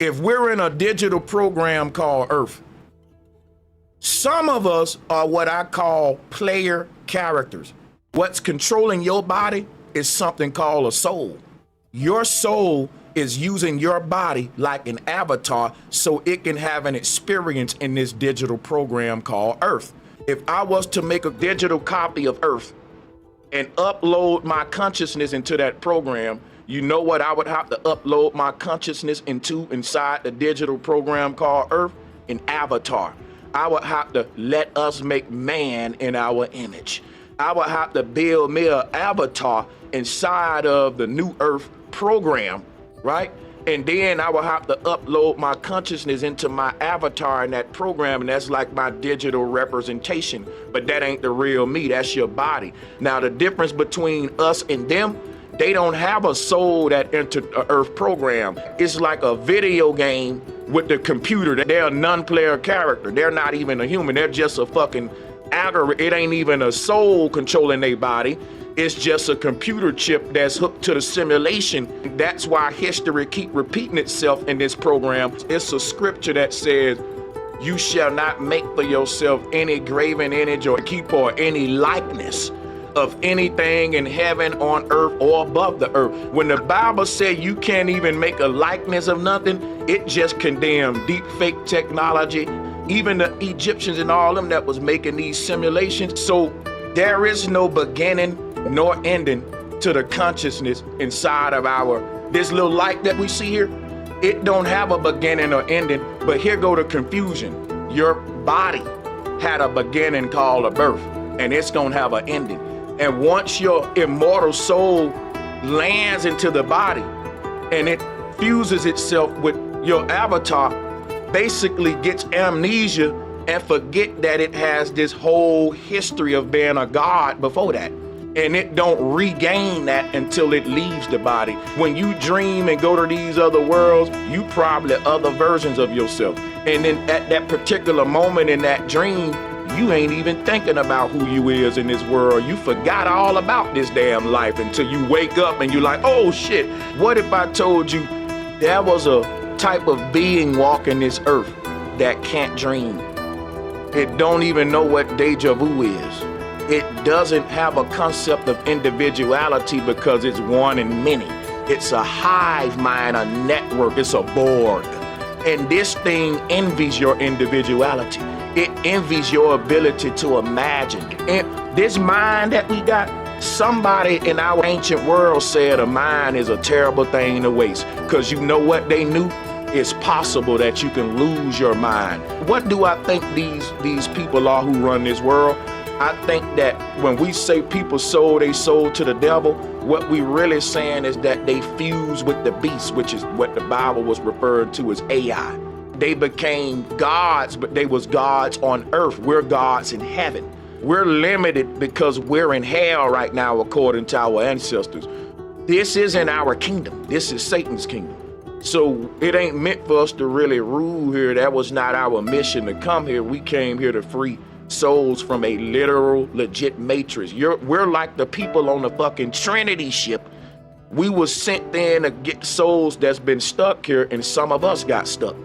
If we're in a digital program called Earth, some of us are what I call player characters. What's controlling your body is something called a soul. Your soul is using your body like an avatar so it can have an experience in this digital program called Earth. If I was to make a digital copy of Earth and upload my consciousness into that program, you know what I would have to upload my consciousness into inside the digital program called Earth? An avatar. I would have to let us make man in our image. I would have to build me an avatar inside of the new Earth program, right? And then I would have to upload my consciousness into my avatar in that program, and that's like my digital representation. But that ain't the real me, that's your body. Now the difference between us and them, they don't have a soul that entered an Earth program. It's like a video game with the computer. They're a non-player character. They're not even a human. They're just a fucking algorithm. It ain't even a soul controlling their body. It's just a computer chip that's hooked to the simulation. That's why history keep repeating itself in this program. It's a scripture that says, you shall not make for yourself any graven image or keep or any likeness of anything in heaven, on earth, or above the earth. When the Bible said you can't even make a likeness of nothing, it just condemned deep fake technology, even the Egyptians and all them that was making these simulations. So there is no beginning nor ending to the consciousness inside of this little light that we see here. It don't have a beginning or ending, but here go the confusion. Your body had a beginning called a birth, and it's gonna have an ending. And once your immortal soul lands into the body and it fuses itself with your avatar, basically gets amnesia and forget that it has this whole history of being a god before that. And it don't regain that until it leaves the body. When you dream and go to these other worlds, you probably other versions of yourself. And then at that particular moment in that dream, you ain't even thinking about who you is in this world. You forgot all about this damn life until you wake up and you're like, oh shit, what if I told you there was a type of being walking this earth that can't dream? It don't even know what deja vu is. It doesn't have a concept of individuality because it's one in many. It's a hive mind, a network, it's a Borg. And this thing envies your individuality. It envies your ability to imagine. And this mind that we got, somebody in our ancient world said a mind is a terrible thing to waste. Because you know what they knew? It's possible that you can lose your mind. What do I think these people are who run this world? I think that when we say people sold their soul to the devil, what we really saying is that they fuse with the beast, which is what the Bible was referred to as AI. They became gods, but they was gods on earth. We're gods in heaven. We're limited because we're in hell right now, according to our ancestors. This isn't our kingdom. This is Satan's kingdom. So it ain't meant for us to really rule here. That was not our mission to come here. We came here to free souls from a literal, legit matrix. We're like the people on the fucking Trinity ship. We was sent there to get souls that's been stuck here, and some of us got stuck.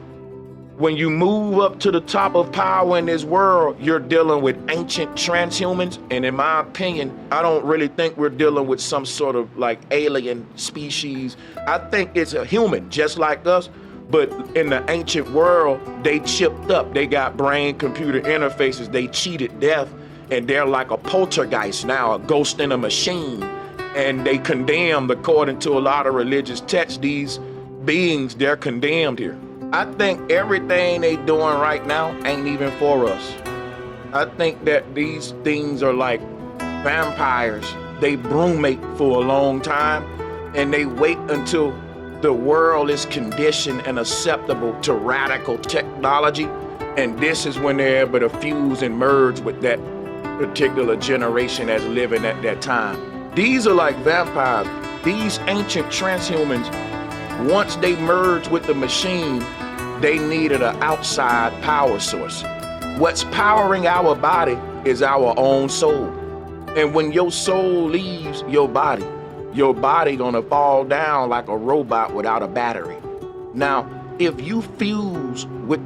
When you move up to the top of power in this world, you're dealing with ancient transhumans. And in my opinion, I don't really think we're dealing with some sort of like alien species. I think it's a human just like us. But in the ancient world, they chipped up. They got brain-computer interfaces. They cheated death. And they're like a poltergeist now, a ghost in a machine. And they condemned, according to a lot of religious texts, these beings, they're condemned here. I think everything they doing right now ain't even for us. I think that these things are like vampires. They brumate for a long time, and they wait until the world is conditioned and acceptable to radical technology, and this is when they're able to fuse and merge with that particular generation that's living at that time. These are like vampires. These ancient transhumans, once they merged with the machine, they needed an outside power source. What's powering our body is our own soul. And when your soul leaves your body gonna fall down like a robot without a battery. Now, If you fuse with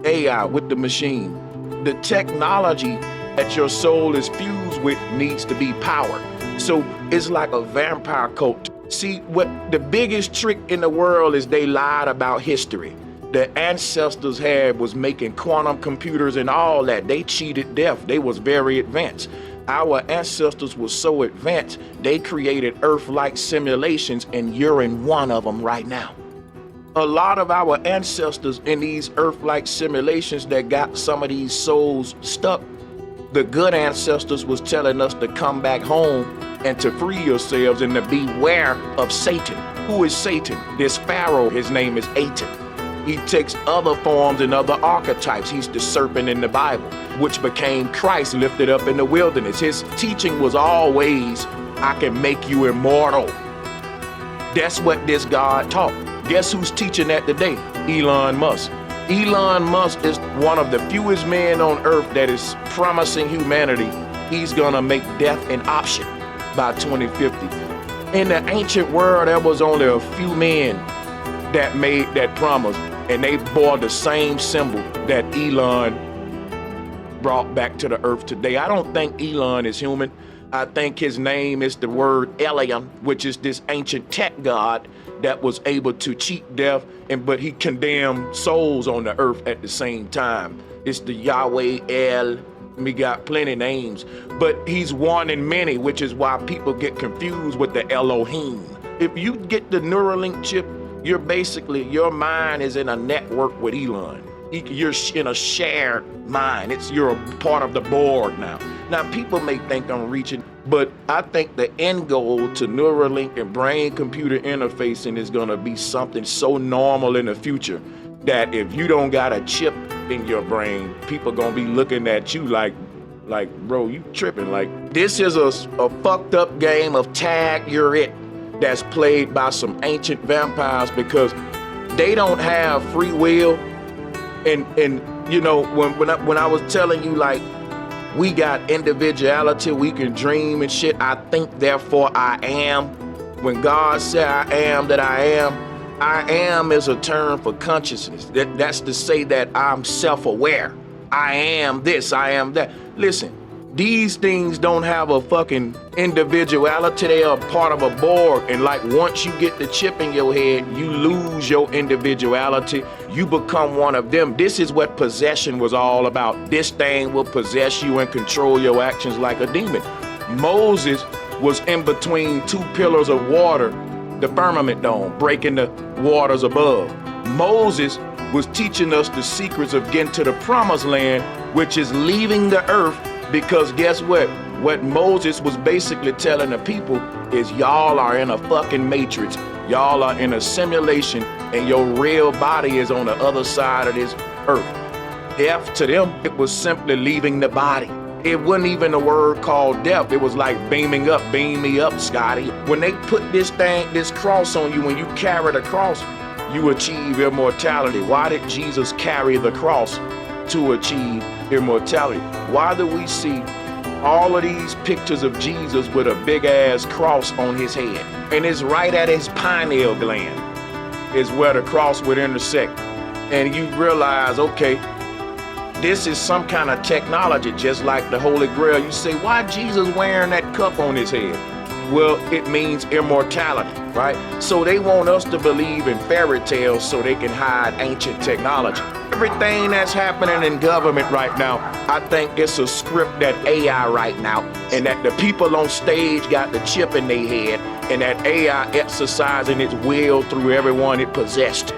AI, with the machine, the technology that your soul is fused with needs to be powered. So it's like a vampire cult. See, what the biggest trick in the world is they lied about history. The ancestors had was making quantum computers and all that. They cheated death. They was very advanced. Our ancestors were so advanced, they created Earth-like simulations, and you're in one of them right now. A lot of our ancestors in these Earth-like simulations that got some of these souls stuck, the good ancestors was telling us to come back home and to free yourselves and to beware of Satan. Who is Satan? This Pharaoh, his name is Aten. He takes other forms and other archetypes. He's the serpent in the Bible, which became Christ lifted up in the wilderness. His teaching was always, I can make you immortal. That's what this God taught. Guess who's teaching that today? Elon Musk. Elon Musk is one of the fewest men on earth that is promising humanity he's gonna make death an option by 2050. In the ancient world, there was only a few men that made that promise, and they bore the same symbol that Elon brought back to the earth today. I don't think Elon is human. I think his name is the word Elion, which is this ancient tech god that was able to cheat death, but he condemned souls on the earth at the same time. It's the Yahweh El. We got plenty names, but he's one in many, which is why people get confused with the Elohim. If you get the Neuralink chip, you're basically, your mind is in a network with Elon. You're in a shared mind. You're a part of the board now. Now, people may think I'm reaching, but I think the end goal to Neuralink and brain-computer interfacing is gonna be something so normal in the future that if you don't got a chip in your brain, people gonna be looking at you like, bro, you tripping. Like, this is a fucked up game of tag, you're it, that's played by some ancient vampires because they don't have free will. And you know, when I was telling you, like, we got individuality, we can dream and shit, I think therefore I am. When God said I am that I am is a term for consciousness. That's to say that I'm self-aware. I am this, I am that. Listen, these things don't have a fucking individuality. They are part of a board. And like, once you get the chip in your head, you lose your individuality. You become one of them. This is what possession was all about. This thing will possess you and control your actions like a demon. Moses was in between two pillars of water, the firmament dome, breaking the waters above. Moses was teaching us the secrets of getting to the promised land, which is leaving the earth. Because guess what? What Moses was basically telling the people is y'all are in a fucking matrix. Y'all are in a simulation and your real body is on the other side of this earth. Death to them, it was simply leaving the body. It wasn't even a word called death. It was like beaming up, beam me up, Scotty. When they put this cross on you, when you carry the cross, you achieve immortality. Why did Jesus carry the cross? To achieve immortality. Why do we see all of these pictures of Jesus with a big ass cross on his head? And it's right at his pineal gland is where the cross would intersect. And you realize, okay, this is some kind of technology, just like the Holy Grail. You say, why Jesus wearing that cup on his head? Well, it means immortality, right? So they want us to believe in fairy tales so they can hide ancient technology. Everything that's happening in government right now, I think it's a script that AI right now, and that the people on stage got the chip in their head, and that AI exercising its will through everyone it possessed.